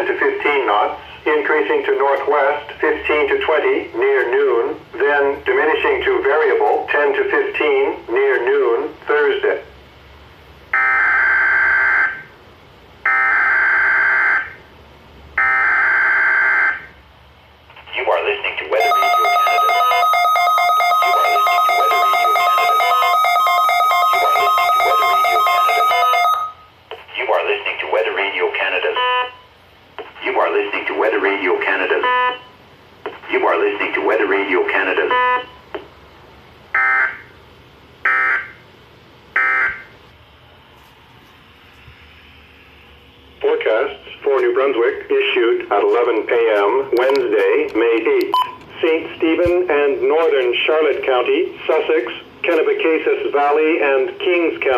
10 to 15 knots, increasing to northwest 15 to 20 near noon, then diminishing to variable 10 to 15 near noon Thursday. You are listening to Weather Radio Canada. You are listening to Weather Radio Canada. You are listening to Weather Radio Canada. You are listening to Weather Radio Canada. You are listening to Weather Radio Canada. Forecasts for New Brunswick issued at 11 p.m. Wednesday, May 8th. St. Stephen and Northern Charlotte County, Sussex, Kennebecasis Valley, and Kings County